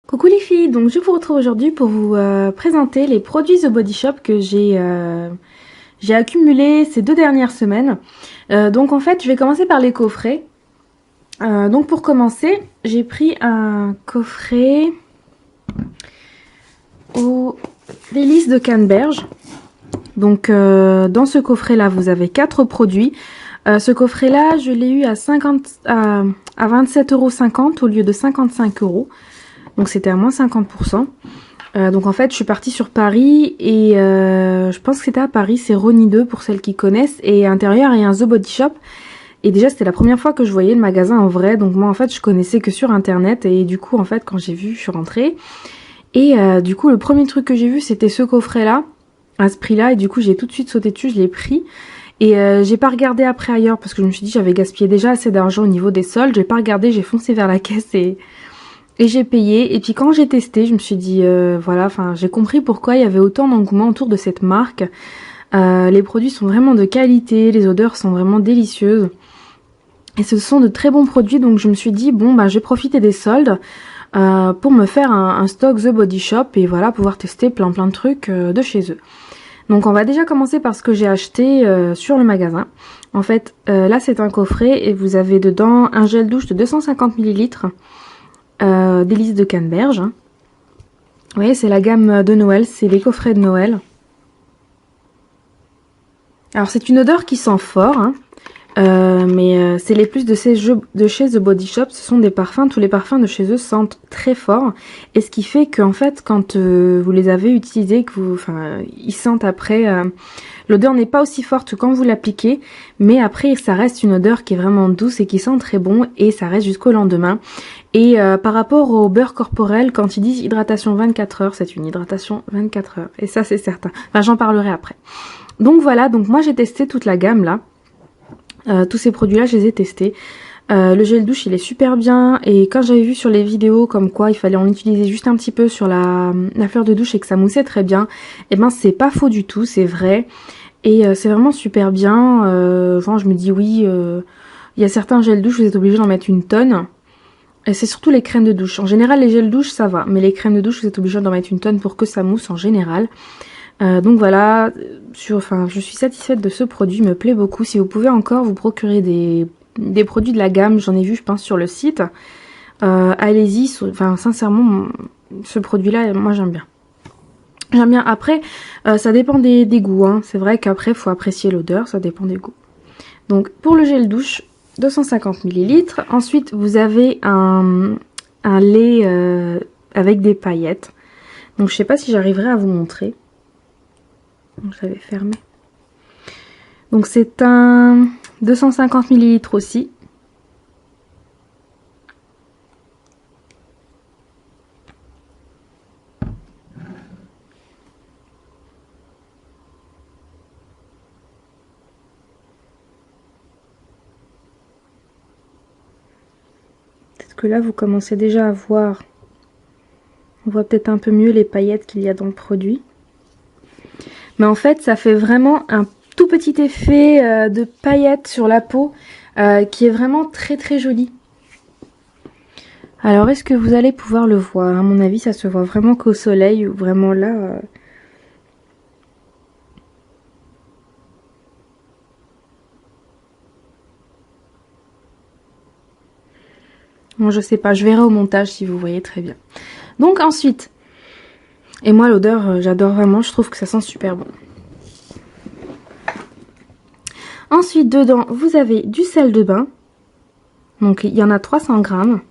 Coucou les filles, donc je vous retrouve aujourd'hui pour vous présenter les produits The Body Shop que j'ai accumulés ces 2 dernières semaines. Donc en fait je vais commencer par les coffrets. Donc pour commencer j'ai pris un coffret aux délices de Canneberge. Donc dans ce coffret là vous avez 4 produits. Ce coffret là je l'ai eu à 27,50 € au lieu de 55 €. Donc c'était à moins 50%. Donc en fait je suis partie sur Paris et je pense que c'était à Paris, c'est Rony 2 pour celles qui connaissent. Et à l'intérieur il y a un The Body Shop. Et déjà c'était la première fois que je voyais le magasin en vrai. Donc moi en fait je connaissais que sur internet. Et du coup en fait quand j'ai vu je suis rentrée. Et du coup le premier truc que j'ai vu c'était ce coffret là, à ce prix là. Et du coup j'ai tout de suite sauté dessus, je l'ai pris. Et j'ai pas regardé après ailleurs parce que je me suis dit j'avais gaspillé déjà assez d'argent au niveau des soldes. J'ai pas regardé, j'ai foncé vers la caisse et j'ai payé. Et puis quand j'ai testé, je me suis dit, voilà, enfin j'ai compris pourquoi il y avait autant d'engouement autour de cette marque. Les produits sont vraiment de qualité, les odeurs sont vraiment délicieuses. Et ce sont de très bons produits, donc je me suis dit, bon bah je vais profiter des soldes pour me faire un stock The Body Shop et voilà, pouvoir tester plein de trucs de chez eux. Donc on va déjà commencer par ce que j'ai acheté sur le magasin. En fait, là c'est un coffret et vous avez dedans un gel douche de 250 ml. Délices de Canneberge. Vous voyez, c'est la gamme de Noël, c'est les coffrets de Noël. Alors c'est une odeur qui sent fort, hein, mais c'est les plus de chez The Body Shop, ce sont des parfums, tous les parfums de chez eux sentent très fort. Et ce qui fait qu'en fait quand vous les avez utilisés, ils sentent après, l'odeur n'est pas aussi forte que quand vous l'appliquez, mais après ça reste une odeur qui est vraiment douce et qui sent très bon et ça reste jusqu'au lendemain. Et par rapport au beurre corporel, quand ils disent hydratation 24 heures, c'est une hydratation 24 heures. Et ça c'est certain. Enfin j'en parlerai après. Donc voilà, donc moi j'ai testé toute la gamme là. Tous ces produits là je les ai testés. Le gel douche il est super bien. Et quand j'avais vu sur les vidéos comme quoi il fallait en utiliser juste un petit peu sur la fleur de douche et que ça moussait très bien, et ben c'est pas faux du tout, c'est vrai. Et c'est vraiment super bien. Enfin je me dis oui, il y a certains gels douche vous êtes obligé d'en mettre une tonne. Et c'est surtout les crèmes de douche. En général, les gels douche, ça va. Mais les crèmes de douche, vous êtes obligé d'en mettre une tonne pour que ça mousse en général. Donc voilà, je suis satisfaite de ce produit, il me plaît beaucoup. Si vous pouvez encore vous procurer des produits de la gamme, j'en ai vu, je pense, sur le site. Allez-y, sincèrement, ce produit-là, moi j'aime bien. J'aime bien. Après, ça dépend des goûts. Hein. C'est vrai qu'après, il faut apprécier l'odeur, ça dépend des goûts. Donc pour le gel douche, 250 ml. Ensuite, vous avez un lait avec des paillettes. Donc, je sais pas si j'arriverai à vous montrer. Donc, je l'avais fermé. Donc, c'est un 250 ml aussi. Que là vous commencez déjà à voir, on voit peut-être un peu mieux les paillettes qu'il y a dans le produit, mais en fait ça fait vraiment un tout petit effet de paillettes sur la peau qui est vraiment très joli. Alors est-ce que vous allez pouvoir le voir? À mon avis ça se voit vraiment qu'au soleil, ou vraiment là Bon, je sais pas, je verrai au montage si vous voyez très bien. Donc ensuite, et moi l'odeur, j'adore vraiment, je trouve que ça sent super bon. Ensuite, dedans, vous avez du sel de bain. Donc il y en a 300 grammes.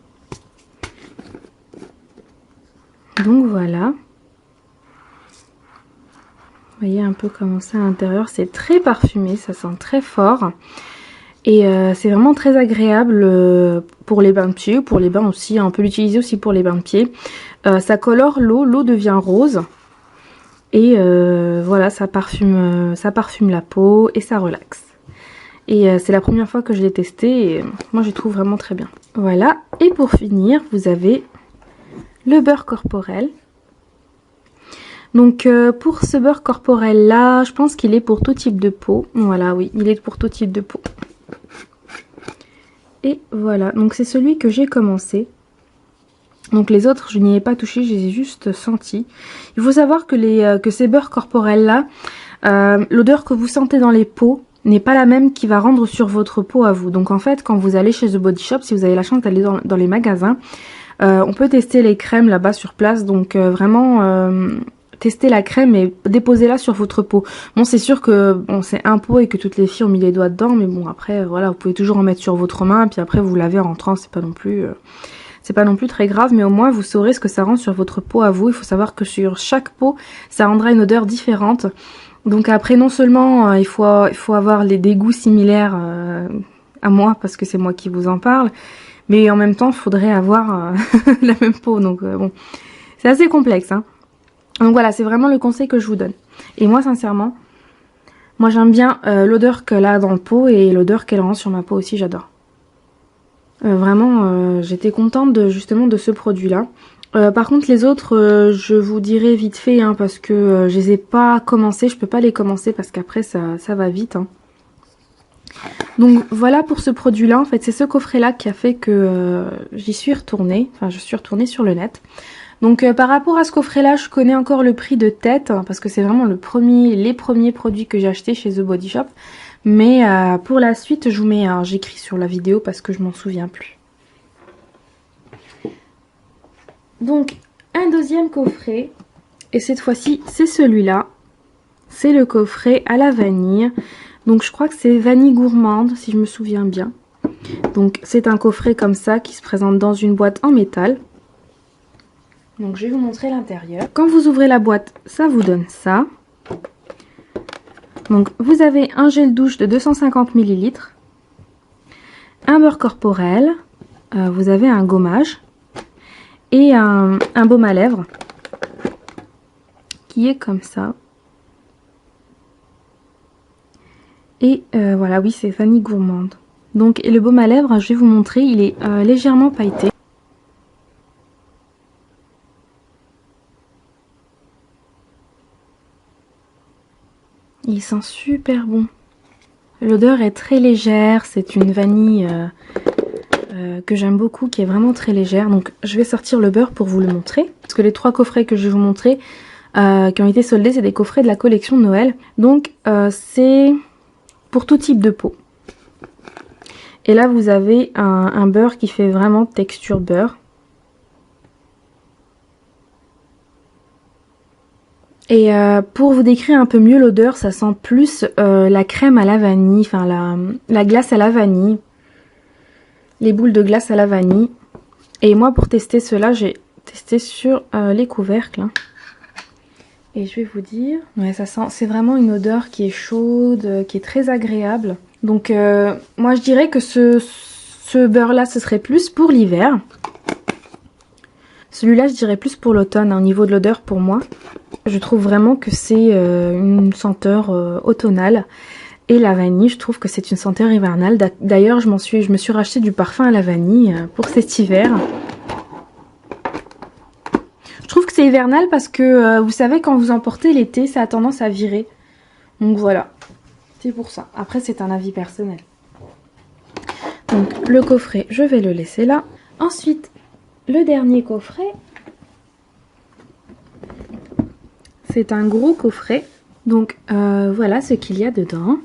Donc voilà. Vous voyez un peu comment c'est à l'intérieur, c'est très parfumé, ça sent très fort. Et c'est vraiment très agréable pour les bains de pieds, ou pour les bains aussi, hein. On peut l'utiliser aussi pour les bains de pieds. Ça colore l'eau, l'eau devient rose. Et voilà, ça parfume la peau et ça relaxe. Et c'est la première fois que je l'ai testé et moi je trouve vraiment très bien. Voilà, et pour finir, vous avez le beurre corporel. Donc pour ce beurre corporel là, je pense qu'il est pour tout type de peau. Voilà, oui, il est pour tout type de peau. Et voilà, donc c'est celui que j'ai commencé. Donc les autres, je n'y ai pas touché, je les ai juste sentis. Il faut savoir que ces beurres corporels là, l'odeur que vous sentez dans les peaux n'est pas la même qui va rendre sur votre peau à vous. Donc en fait, quand vous allez chez The Body Shop, si vous avez la chance d'aller dans les magasins, on peut tester les crèmes là-bas sur place. Donc vraiment, tester la crème et déposez-la sur votre peau. Bon, c'est sûr que bon, c'est un pot et que toutes les filles ont mis les doigts dedans, mais bon après, voilà, vous pouvez toujours en mettre sur votre main, et puis après vous lavez en rentrant, c'est pas non plus... c'est pas non plus très grave, mais au moins vous saurez ce que ça rend sur votre peau à vous. Il faut savoir que sur chaque peau, ça rendra une odeur différente. Donc après, non seulement il faut avoir des goûts similaires à moi, parce que c'est moi qui vous en parle, mais en même temps, il faudrait avoir la même peau. Donc bon, c'est assez complexe. Hein. Donc voilà, c'est vraiment le conseil que je vous donne. Et moi, sincèrement, moi j'aime bien l'odeur qu'elle a dans le pot et l'odeur qu'elle rend sur ma peau aussi, j'adore. Vraiment, j'étais contente justement de ce produit-là. Par contre, les autres, je vous dirai vite fait, hein, parce que je les ai pas commencés. Je peux pas les commencer parce qu'après, ça va vite. Hein. Donc voilà pour ce produit-là. En fait, c'est ce coffret-là qui a fait que j'y suis retournée. Enfin, je suis retournée sur le net. Donc par rapport à ce coffret-là, je connais encore le prix de tête, hein, parce que c'est vraiment les premiers produits que j'ai achetés chez The Body Shop. Mais pour la suite, je vous mets, j'écris sur la vidéo parce que je m'en souviens plus. Donc, un deuxième coffret. Et cette fois-ci, c'est celui-là. C'est le coffret à la vanille. Donc, je crois que c'est vanille gourmande, si je me souviens bien. Donc, c'est un coffret comme ça qui se présente dans une boîte en métal. Donc, je vais vous montrer l'intérieur. Quand vous ouvrez la boîte, ça vous donne ça. Donc vous avez un gel douche de 250 ml, un beurre corporel, vous avez un gommage et un baume à lèvres qui est comme ça. Et voilà, oui, c'est vanille gourmande. Donc et le baume à lèvres, je vais vous montrer, il est légèrement pailleté. Il sent super bon. L'odeur est très légère, c'est une vanille que j'aime beaucoup, qui est vraiment très légère. Donc je vais sortir le beurre pour vous le montrer. Parce que les trois coffrets que je vais vous montrer, qui ont été soldés, c'est des coffrets de la collection de Noël. Donc c'est pour tout type de peau. Et là vous avez un beurre qui fait vraiment texture beurre. Et pour vous décrire un peu mieux l'odeur, ça sent plus la crème à la vanille, enfin la glace à la vanille. Les boules de glace à la vanille. Et moi pour tester cela, j'ai testé sur les couvercles. Hein. Et je vais vous dire, ouais, ça sent, c'est vraiment une odeur qui est chaude, qui est très agréable. Donc moi je dirais que ce beurre là, ce serait plus pour l'hiver. Celui-là, je dirais plus pour l'automne, hein, au niveau de l'odeur pour moi. Je trouve vraiment que c'est une senteur automnale. Et la vanille, je trouve que c'est une senteur hivernale. D'ailleurs, je me suis racheté du parfum à la vanille pour cet hiver. Je trouve que c'est hivernal parce que, vous savez, quand vous en portez l'été, ça a tendance à virer. Donc voilà, c'est pour ça. Après, c'est un avis personnel. Donc le coffret, je vais le laisser là. Ensuite, le dernier coffret, c'est un gros coffret. Donc voilà ce qu'il y a dedans.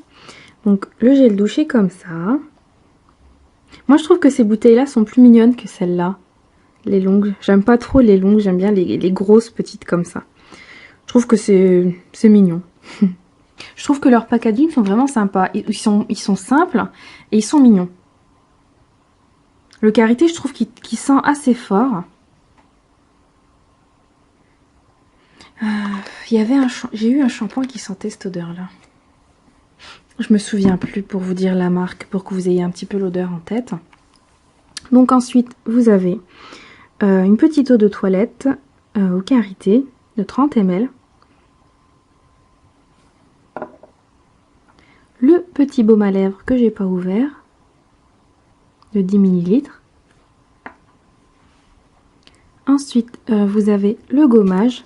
Donc le gel douche est comme ça. Moi je trouve que ces bouteilles là sont plus mignonnes que celles-là. Les longues, j'aime pas trop les longues, j'aime bien les grosses petites comme ça. Je trouve que c'est mignon. Je trouve que leurs packaging sont vraiment sympas. Ils sont simples et ils sont mignons. Le Karité, je trouve qu'il sent assez fort. J'ai eu un shampoing qui sentait cette odeur-là. Je me souviens plus pour vous dire la marque, pour que vous ayez un petit peu l'odeur en tête. Donc ensuite, vous avez une petite eau de toilette au Karité de 30 ml. Le petit baume à lèvres que j'ai pas ouvert de 10 ml. Ensuite, vous avez le gommage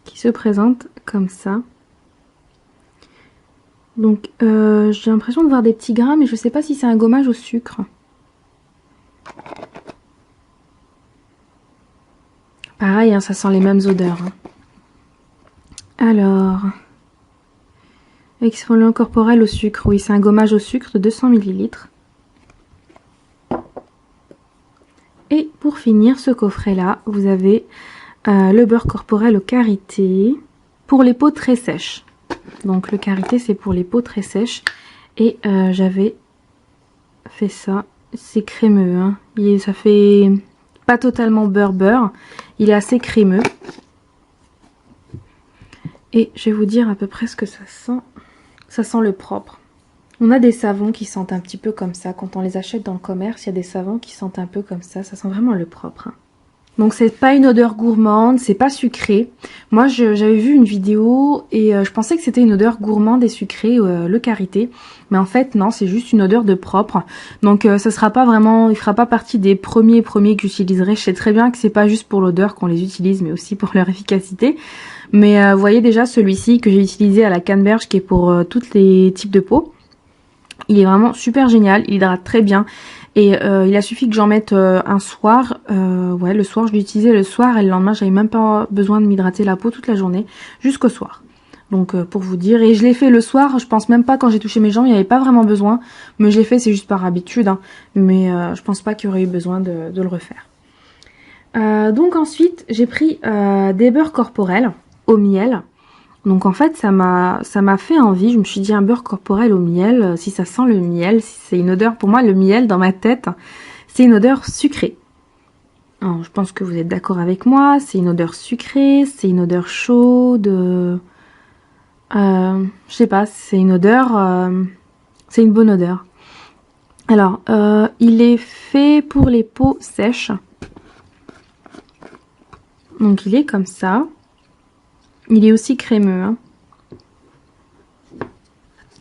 qui se présente comme ça. Donc, j'ai l'impression de voir des petits grains, mais je sais pas si c'est un gommage au sucre. Pareil, hein, ça sent les mêmes odeurs. Hein. Alors, exfoliant corporel au sucre. Oui, c'est un gommage au sucre de 200 ml. Et pour finir ce coffret-là, vous avez le beurre corporel au karité pour les peaux très sèches. Donc le karité, c'est pour les peaux très sèches. Et j'avais fait ça. C'est crémeux. Hein. Ça fait pas totalement beurre. Il est assez crémeux. Et je vais vous dire à peu près ce que ça sent. Ça sent le propre. On a des savons qui sentent un petit peu comme ça. Quand on les achète dans le commerce, il y a des savons qui sentent un peu comme ça. Ça sent vraiment le propre. Hein. Donc c'est pas une odeur gourmande, c'est pas sucré. Moi j'avais vu une vidéo et je pensais que c'était une odeur gourmande et sucrée, le karité. Mais en fait non, c'est juste une odeur de propre. Donc ça sera pas vraiment, il fera pas partie des premiers que j'utiliserai. Je sais très bien que c'est pas juste pour l'odeur qu'on les utilise, mais aussi pour leur efficacité. Mais vous voyez déjà celui-ci que j'ai utilisé à la canneberge qui est pour tous les types de peau. Il est vraiment super génial, il hydrate très bien. Et il a suffi que j'en mette un soir. Ouais, le soir, je l'ai utilisé le soir et le lendemain, j'avais même pas besoin de m'hydrater la peau toute la journée, jusqu'au soir. Donc pour vous dire, et je l'ai fait le soir, je pense même pas quand j'ai touché mes jambes, il n'y avait pas vraiment besoin. Mais je l'ai fait, c'est juste par habitude. Hein. Mais je pense pas qu'il y aurait eu besoin de le refaire. Donc ensuite, j'ai pris des beurres corporels au miel. Donc en fait, ça m'a fait envie. Je me suis dit un beurre corporel au miel, si ça sent le miel, si c'est une odeur, pour moi le miel dans ma tête, c'est une odeur sucrée. Alors, je pense que vous êtes d'accord avec moi, c'est une odeur sucrée, c'est une odeur chaude, je sais pas, c'est une odeur, c'est une bonne odeur. Alors, il est fait pour les peaux sèches. Donc il est comme ça. Il est aussi crémeux. Hein.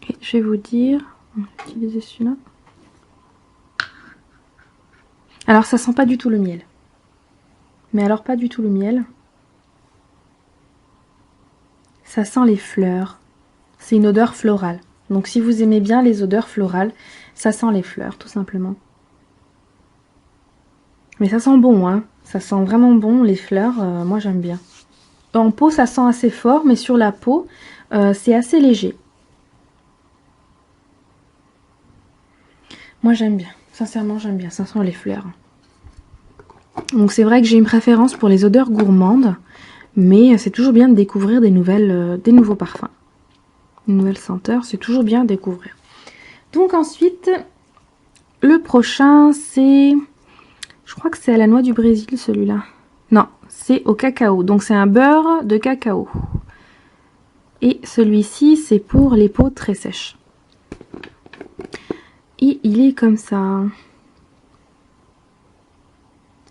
Et je vais vous dire, on va utiliser celui-là. Alors ça sent pas du tout le miel. Mais alors pas du tout le miel. Ça sent les fleurs. C'est une odeur florale. Donc si vous aimez bien les odeurs florales, ça sent les fleurs tout simplement. Mais ça sent bon, hein. Ça sent vraiment bon les fleurs, moi j'aime bien. En peau ça sent assez fort, mais sur la peau c'est assez léger. Moi j'aime bien, sincèrement j'aime bien, ça sent les fleurs. Donc c'est vrai que j'ai une préférence pour les odeurs gourmandes, mais c'est toujours bien de découvrir des nouveaux parfums. Une nouvelle senteur, c'est toujours bien à découvrir. Donc ensuite, le prochain c'est... Je crois que c'est à la noix du Brésil celui-là. Non, c'est au cacao. Donc c'est un beurre de cacao. Et celui-ci c'est pour les peaux très sèches. Et il est comme ça.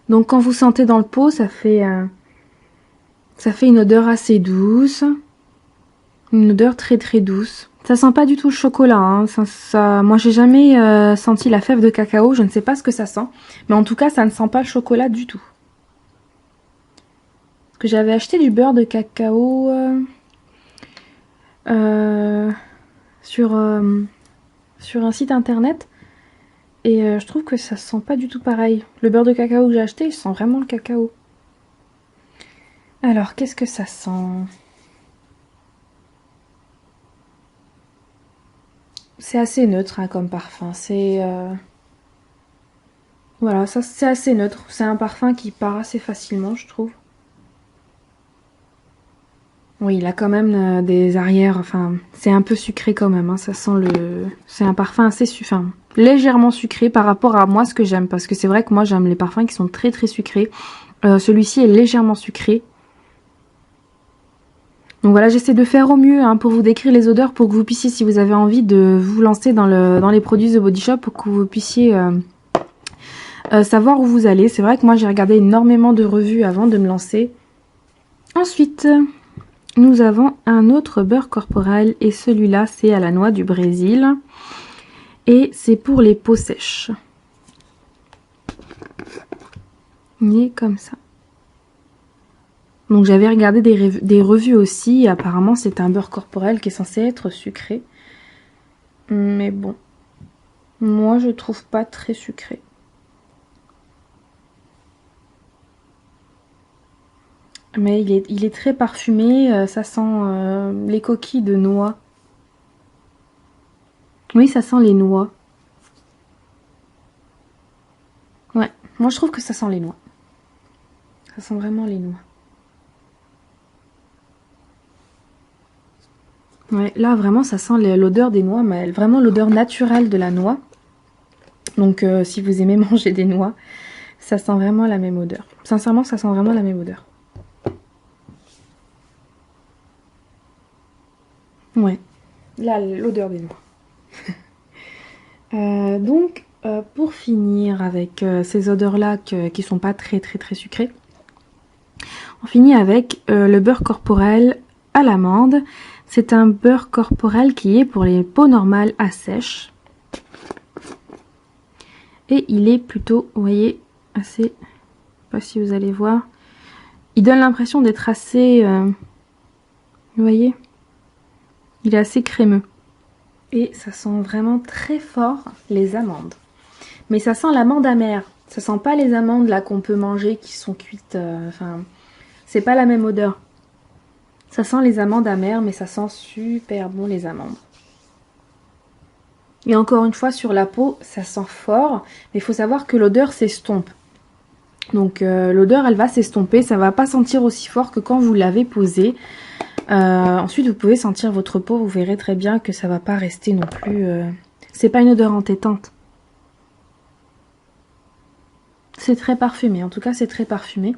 Donc quand vous sentez dans le pot, ça fait une odeur assez douce. Une odeur très très douce. Ça sent pas du tout le chocolat. Hein. Moi j'ai jamais senti la fève de cacao. Je ne sais pas ce que ça sent. Mais en tout cas ça ne sent pas le chocolat du tout. Parce que j'avais acheté du beurre de cacao sur un site internet. Et je trouve que ça sent pas du tout pareil. Le beurre de cacao que j'ai acheté, il sent vraiment le cacao. Alors, qu'est-ce que ça sent? C'est assez neutre hein, comme parfum. Voilà, ça c'est assez neutre. C'est un parfum qui part assez facilement, je trouve. Oui, il a quand même des arrières. Enfin, c'est un peu sucré quand même. Hein, ça sent le. C'est un parfum assez légèrement sucré par rapport à moi ce que j'aime. Parce que c'est vrai que moi j'aime les parfums qui sont très très sucrés. Celui-ci est légèrement sucré. Donc voilà, j'essaie de faire au mieux hein, pour vous décrire les odeurs, pour que vous puissiez, si vous avez envie de vous lancer dans les produits The Body Shop, pour que vous puissiez savoir où vous allez. C'est vrai que moi j'ai regardé énormément de revues avant de me lancer. Ensuite, nous avons un autre beurre corporel et celui-là c'est à la noix du Brésil. Et c'est pour les peaux sèches. Il est comme ça. Donc j'avais regardé des revues aussi, apparemment c'est un beurre corporel qui est censé être sucré. Mais bon, moi je trouve pas très sucré. Mais il est très parfumé, ça sent les coquilles de noix. Oui, ça sent les noix. Ouais, moi je trouve que ça sent les noix. Ça sent vraiment les noix. Ouais, là vraiment ça sent l'odeur des noix, mais vraiment l'odeur naturelle de la noix. Donc si vous aimez manger des noix, ça sent vraiment la même odeur. Sincèrement, ça sent vraiment la même odeur. Ouais, là l'odeur des noix. Pour finir avec ces odeurs-là qui sont pas très sucrées, on finit avec le beurre corporel à l'amande. C'est un beurre corporel qui est pour les peaux normales à sèche. Et il est plutôt, vous voyez, assez... Je sais pas si vous allez voir. Il donne l'impression d'être assez... vous voyez? Il est assez crémeux. Et ça sent vraiment très fort les amandes. Mais ça sent l'amande amère. Ça sent pas les amandes là qu'on peut manger qui sont cuites. Enfin, c'est pas la même odeur. Ça sent les amandes amères, mais ça sent super bon les amandes. Et encore une fois, sur la peau, ça sent fort. Mais il faut savoir que l'odeur s'estompe. Donc l'odeur, elle va s'estomper. Ça va pas sentir aussi fort que quand vous l'avez posé. Ensuite, vous pouvez sentir votre peau. Vous verrez très bien que ça va pas rester non plus... C'est pas une odeur entêtante. C'est très parfumé. En tout cas, c'est très parfumé.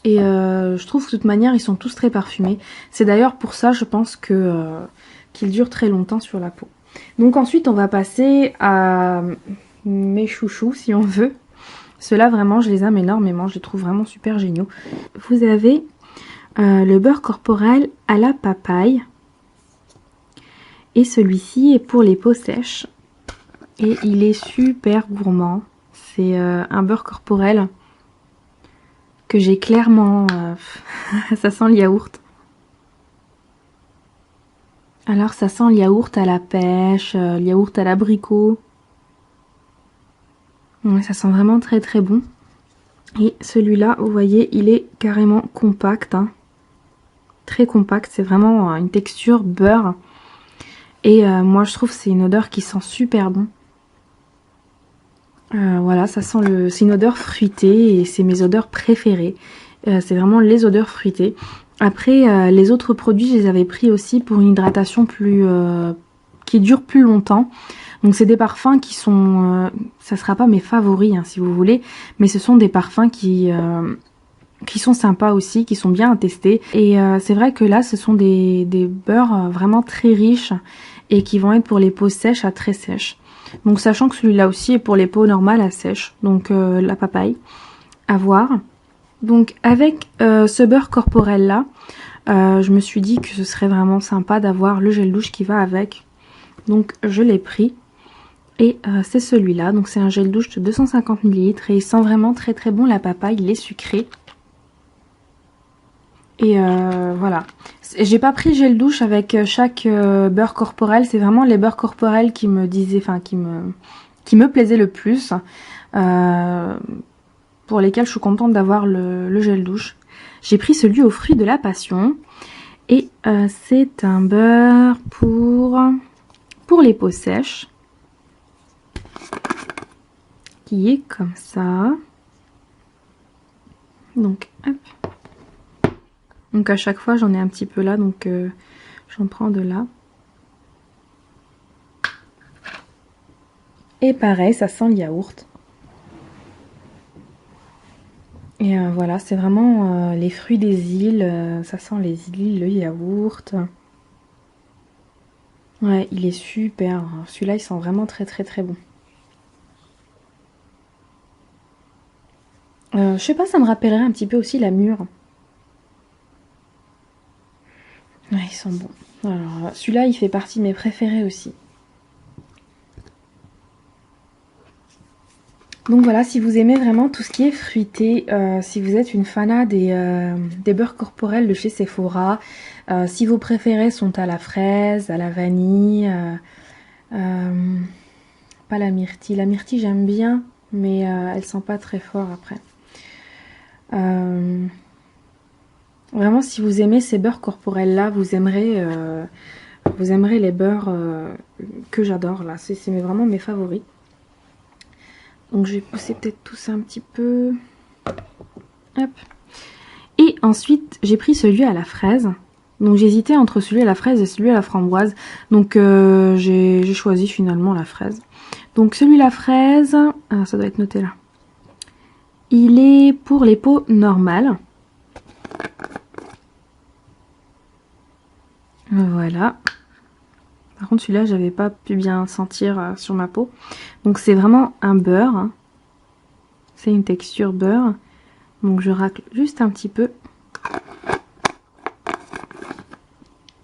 Et je trouve que de toute manière, ils sont tous très parfumés. C'est d'ailleurs pour ça, je pense que qu'ils durent très longtemps sur la peau. Donc ensuite, on va passer à mes chouchous, si on veut. Ceux-là, vraiment, je les aime énormément. Je les trouve vraiment super géniaux. Vous avez le beurre corporel à la papaye. Et celui-ci est pour les peaux sèches. Et il est super gourmand. C'est un beurre corporel que j'ai clairement... ça sent le yaourt. Alors ça sent le yaourt à la pêche, le yaourt à l'abricot. Ouais, ça sent vraiment très bon. Et celui-là, vous voyez, il est carrément compact. Hein. Très compact, c'est vraiment une texture beurre. Et moi je trouve que c'est une odeur qui sent super bon. Voilà, ça sent c'est une odeur fruitée et c'est mes odeurs préférées. C'est vraiment les odeurs fruitées. Après, les autres produits, je les avais pris aussi pour une hydratation qui dure plus longtemps. Donc c'est des parfums qui sont... ça sera pas mes favoris, hein, si vous voulez. Mais ce sont des parfums qui sont sympas aussi, qui sont bien à tester. Et c'est vrai que là, ce sont des beurres vraiment très riches et qui vont être pour les peaux sèches à très sèches. Donc sachant que celui-là aussi est pour les peaux normales à sèches. Donc la papaye, à voir. Donc avec ce beurre corporel là, je me suis dit que ce serait vraiment sympa d'avoir le gel douche qui va avec. Donc je l'ai pris. Et c'est celui-là. Donc c'est un gel douche de 250 ml. Et il sent vraiment très bon la papaye. Il est sucré. Et voilà. J'ai pas pris gel douche avec chaque beurre corporel. C'est vraiment les beurres corporels qui me disaient, enfin qui me plaisaient le plus. Pour lesquels je suis contente d'avoir le gel douche. J'ai pris celui aux fruits de la passion. Et c'est un beurre pour les peaux sèches. Qui est comme ça. Donc, hop. Donc à chaque fois j'en ai un petit peu là, donc j'en prends de là. Et pareil, ça sent le yaourt. Et voilà, c'est vraiment les fruits des îles, ça sent les îles, le yaourt. Ouais, il est super. Celui-là, il sent vraiment très bon. Je sais pas, ça me rappellerait un petit peu aussi la mûre. Ouais, ils sont bons. Alors, celui-là, il fait partie de mes préférés aussi. Donc voilà, si vous aimez vraiment tout ce qui est fruité, si vous êtes une fanat des beurres corporels de chez Sephora, si vos préférés sont à la fraise, à la vanille, pas la myrtille. La myrtille j'aime bien, mais elle sent pas très fort après. Vraiment, si vous aimez ces beurres corporels là, vous aimerez les beurres que j'adore là. C'est vraiment mes favoris. Donc je vais pousser peut-être tout ça un petit peu. Hop. Et ensuite, j'ai pris celui à la fraise. Donc j'hésitais entre celui à la fraise et celui à la framboise. Donc j'ai choisi finalement la fraise. Donc celui à la fraise, ah, ça doit être noté là. Il est pour les peaux normales. Voilà. Par contre celui-là, j'avais pas pu bien sentir sur ma peau. Donc c'est vraiment un beurre. Hein. C'est une texture beurre. Donc je racle juste un petit peu.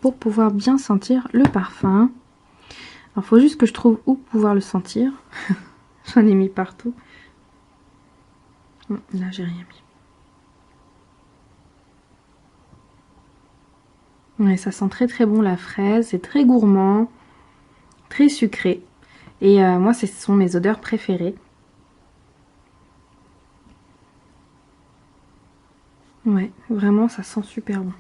Pour pouvoir bien sentir le parfum. Alors, il faut juste que je trouve où pouvoir le sentir. J'en ai mis partout. Là, j'ai rien mis. Ouais, ça sent très très bon la fraise. C'est très gourmand. Très sucré. Et moi, ce sont mes odeurs préférées. Ouais, vraiment, ça sent super bon.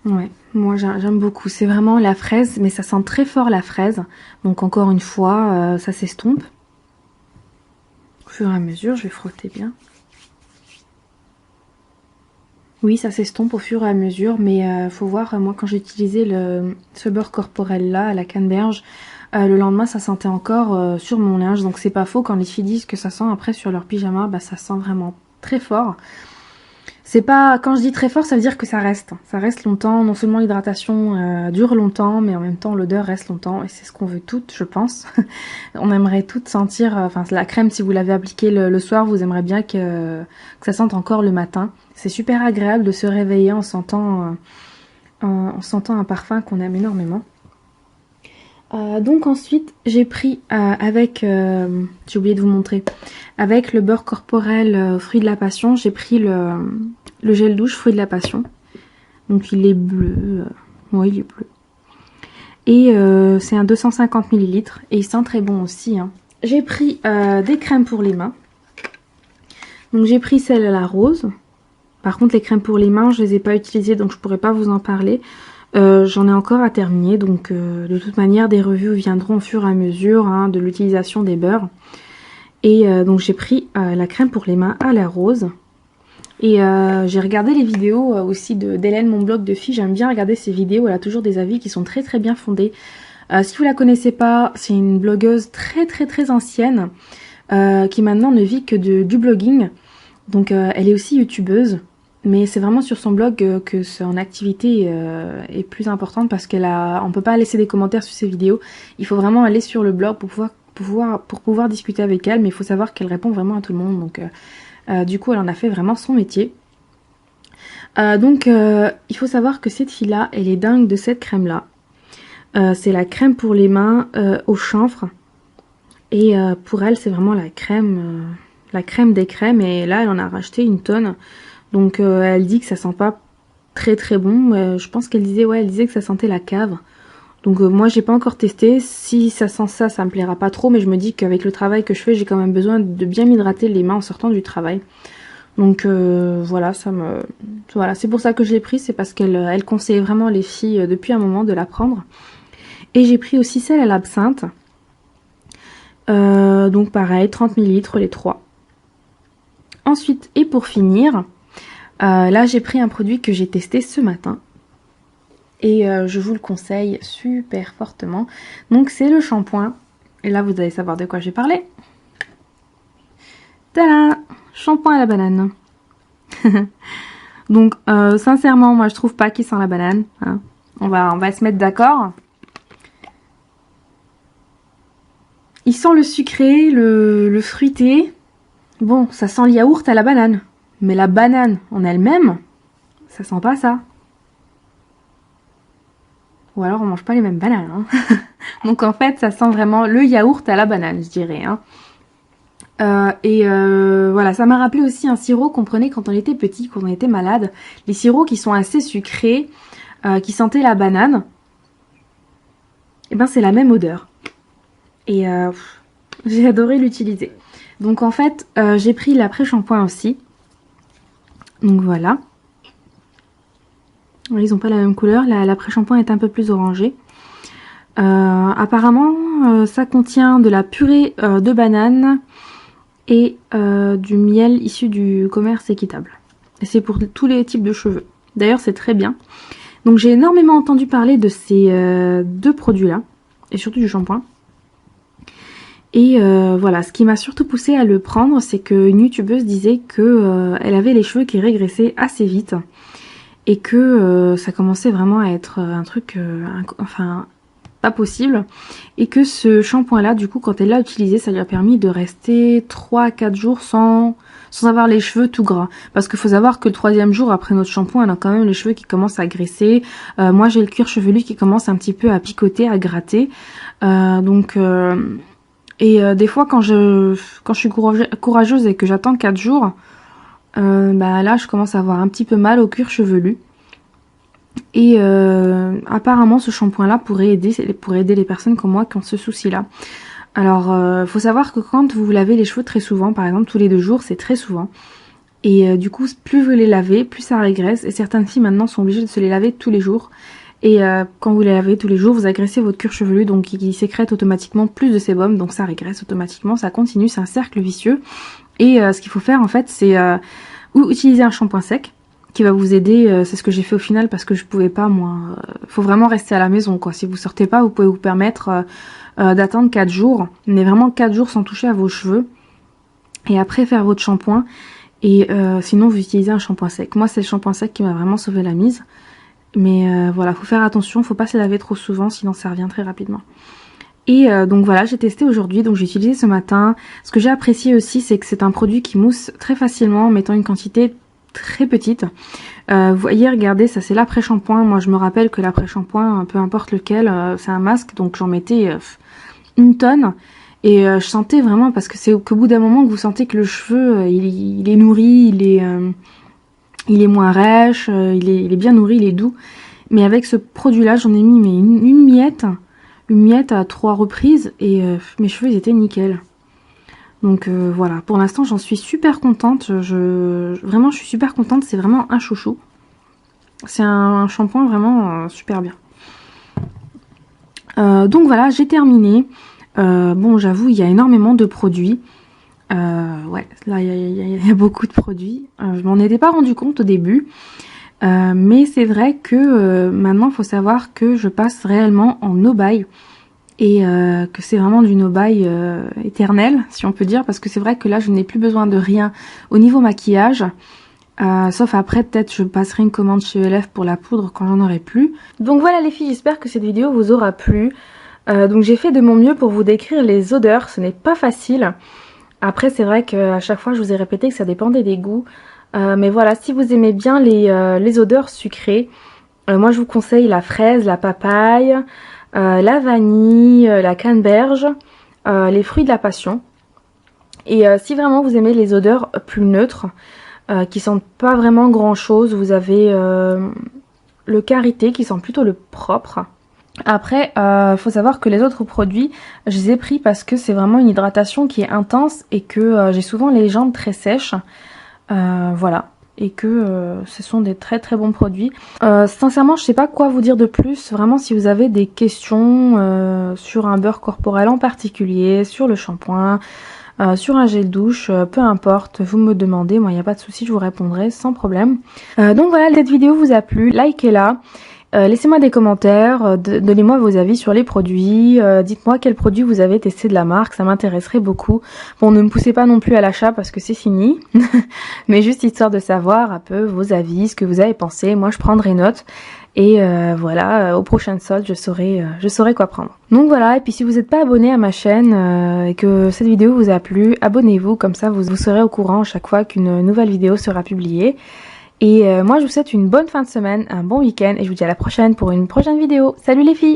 Ouais, moi j'aime beaucoup. C'est vraiment la fraise, mais ça sent très fort la fraise. Donc encore une fois, ça s'estompe. Au fur et à mesure, je vais frotter bien. Oui, ça s'estompe au fur et à mesure, mais faut voir, moi quand j'ai utilisé ce beurre corporel là à la canneberge, le lendemain ça sentait encore sur mon linge. Donc c'est pas faux quand les filles disent que ça sent après sur leur pyjama, bah ça sent vraiment très fort. C'est pas, quand je dis très fort, ça veut dire que ça reste longtemps. Non seulement l'hydratation dure longtemps, mais en même temps l'odeur reste longtemps. Et c'est ce qu'on veut toutes, je pense. On aimerait toutes sentir, enfin la crème, si vous l'avez appliquée le soir, vous aimeriez bien que ça sente encore le matin. C'est super agréable de se réveiller en sentant un parfum qu'on aime énormément. Donc ensuite, j'ai pris j'ai oublié de vous montrer, avec le beurre corporel fruit de la passion, j'ai pris le gel douche fruit de la passion. Donc il est bleu, oui il est bleu. Et c'est un 250 ml et il sent très bon aussi. Hein. J'ai pris des crèmes pour les mains. Donc j'ai pris celle à la rose. Par contre les crèmes pour les mains, je les ai pas utilisées donc je pourrais pas vous en parler. J'en ai encore à terminer, donc de toute manière des revues viendront au fur et à mesure hein, de l'utilisation des beurres. Et donc j'ai pris la crème pour les mains à la rose. Et j'ai regardé les vidéos aussi d'Hélène, mon blog de filles. J'aime bien regarder ses vidéos, elle a toujours des avis qui sont très très bien fondés. Si vous la connaissez pas, c'est une blogueuse très très très ancienne qui maintenant ne vit que du blogging. Donc elle est aussi youtubeuse. Mais c'est vraiment sur son blog que son activité est plus importante parce on peut pas laisser des commentaires sur ses vidéos. Il faut vraiment aller sur le blog pour pouvoir discuter avec elle. Mais il faut savoir qu'elle répond vraiment à tout le monde. Donc du coup, elle en a fait vraiment son métier. Donc il faut savoir que cette fille-là, elle est dingue de cette crème-là. C'est la crème pour les mains au chanvre. Et pour elle, c'est vraiment la crème des crèmes. Et là, elle en a racheté une tonne. Donc elle dit que ça sent pas très très bon. Je pense qu'elle disait, elle disait que ça sentait la cave. Donc moi j'ai pas encore testé. Si ça sent ça, ça me plaira pas trop. Mais je me dis qu'avec le travail que je fais, j'ai quand même besoin de bien m'hydrater les mains en sortant du travail. Donc voilà, c'est pour ça que je l'ai pris. C'est parce qu'elle conseille vraiment les filles depuis un moment de la prendre. Et j'ai pris aussi celle à l'absinthe. Donc pareil, 30 ml les trois. Ensuite, et pour finir... là j'ai pris un produit que j'ai testé ce matin et je vous le conseille super fortement. Donc c'est le shampoing et là vous allez savoir de quoi j'ai parlé. Tada, shampoing à la banane. Donc sincèrement moi je trouve pas qu'il sent la banane hein. On va se mettre d'accord. Il sent le sucré, le fruité. Bon, ça sent le yaourt à la banane. Mais la banane en elle-même, ça sent pas ça. Ou alors on mange pas les mêmes bananes. Hein. Donc en fait, ça sent vraiment le yaourt à la banane, je dirais. Hein. Voilà, ça m'a rappelé aussi un sirop qu'on prenait quand on était petit, quand on était malade. Les sirops qui sont assez sucrés, qui sentaient la banane. Et ben c'est la même odeur. Et j'ai adoré l'utiliser. Donc en fait, j'ai pris l'après-shampoing aussi. Donc voilà. Ils n'ont pas la même couleur, l'après-shampoing est un peu plus orangé. Apparemment, ça contient de la purée de banane et du miel issu du commerce équitable. Et c'est pour tous les types de cheveux. D'ailleurs, c'est très bien. Donc j'ai énormément entendu parler de ces deux produits-là, et surtout du shampoing. Et voilà, ce qui m'a surtout poussée à le prendre, c'est qu'une youtubeuse disait que elle avait les cheveux qui régressaient assez vite. Et que ça commençait vraiment à être un truc, enfin, pas possible. Et que ce shampoing-là, du coup, quand elle l'a utilisé, ça lui a permis de rester 3 à 4 jours sans avoir les cheveux tout gras. Parce qu'il faut savoir que le 3e jour, après notre shampoing, elle a quand même les cheveux qui commencent à graisser. Moi, j'ai le cuir chevelu qui commence un petit peu à picoter, à gratter. Des fois, quand je suis courageuse et que j'attends 4 jours... là je commence à avoir un petit peu mal au cuir chevelu et apparemment ce shampoing là pourrait aider les personnes comme moi qui ont ce souci là. Alors faut savoir que quand vous lavez les cheveux très souvent, par exemple tous les 2 jours, c'est très souvent, et du coup plus vous les lavez, plus ça régresse, et certaines filles maintenant sont obligées de se les laver tous les jours. Et quand vous les lavez tous les jours, vous agressez votre cuir chevelu, donc il sécrète automatiquement plus de sébum, donc ça régresse automatiquement, ça continue, c'est un cercle vicieux. Et ce qu'il faut faire en fait, c'est ou utiliser un shampoing sec qui va vous aider. C'est ce que j'ai fait au final parce que je pouvais pas moi. Faut vraiment rester à la maison quoi. Si vous sortez pas, vous pouvez vous permettre d'attendre 4 jours, mais vraiment 4 jours sans toucher à vos cheveux. Et après faire votre shampoing. Et sinon vous utilisez un shampoing sec. Moi c'est le shampoing sec qui m'a vraiment sauvé la mise. Mais voilà, faut faire attention, faut pas se laver trop souvent, sinon ça revient très rapidement. Et donc voilà, j'ai testé aujourd'hui, donc j'ai utilisé ce matin. Ce que j'ai apprécié aussi, c'est que c'est un produit qui mousse très facilement en mettant une quantité très petite. Vous voyez, regardez, ça c'est l'après-shampoing. Moi je me rappelle que l'après-shampoing, peu importe lequel, c'est un masque, donc j'en mettais une tonne. Et je sentais vraiment, parce que c'est qu'au bout d'un moment que vous sentez que le cheveu, il est nourri, il est moins rêche, il est bien nourri, il est doux. Mais avec ce produit-là, j'en ai mis mais une miette à 3 reprises et mes cheveux ils étaient nickel. Donc voilà, pour l'instant j'en suis super contente. Vraiment je suis super contente, c'est vraiment un chouchou. C'est un shampoing vraiment super bien. Donc voilà, j'ai terminé. Bon, j'avoue, il y a énormément de produits. Ouais, là il y a beaucoup de produits. Je m'en étais pas rendu compte au début. Mais c'est vrai que maintenant il faut savoir que je passe réellement en no-buy. Et que c'est vraiment du no-buy éternel, si on peut dire. Parce que c'est vrai que là je n'ai plus besoin de rien au niveau maquillage. Sauf après peut-être je passerai une commande chez ELF pour la poudre quand j'en aurai plus. Donc voilà les filles, j'espère que cette vidéo vous aura plu. Donc j'ai fait de mon mieux pour vous décrire les odeurs, ce n'est pas facile. Après c'est vrai qu'à chaque fois je vous ai répété que ça dépendait des goûts. Mais voilà, si vous aimez bien les odeurs sucrées, moi je vous conseille la fraise, la papaye, la vanille, la canneberge, les fruits de la passion. Et si vraiment vous aimez les odeurs plus neutres, qui sentent pas vraiment grand chose, vous avez le karité qui sent plutôt le propre. Après, faut savoir que les autres produits, je les ai pris parce que c'est vraiment une hydratation qui est intense et que j'ai souvent les jambes très sèches. Voilà, et que ce sont des très très bons produits. Sincèrement, je sais pas quoi vous dire de plus. Vraiment, si vous avez des questions sur un beurre corporel en particulier, sur le shampoing, sur un gel douche, peu importe, vous me demandez, moi il n'y a pas de souci, je vous répondrai sans problème. Donc voilà, cette vidéo vous a plu, likez-la. Laissez-moi des commentaires, donnez-moi vos avis sur les produits, dites-moi quels produits vous avez testé de la marque, ça m'intéresserait beaucoup. Bon, ne me poussez pas non plus à l'achat parce que c'est fini, mais juste histoire de savoir un peu vos avis, ce que vous avez pensé. Moi je prendrai note et voilà, aux prochaines soldes je saurai quoi prendre. Donc voilà, et puis si vous n'êtes pas abonné à ma chaîne et que cette vidéo vous a plu, abonnez-vous, comme ça vous serez au courant à chaque fois qu'une nouvelle vidéo sera publiée. Et moi je vous souhaite une bonne fin de semaine, un bon week-end et je vous dis à la prochaine pour une prochaine vidéo. Salut les filles!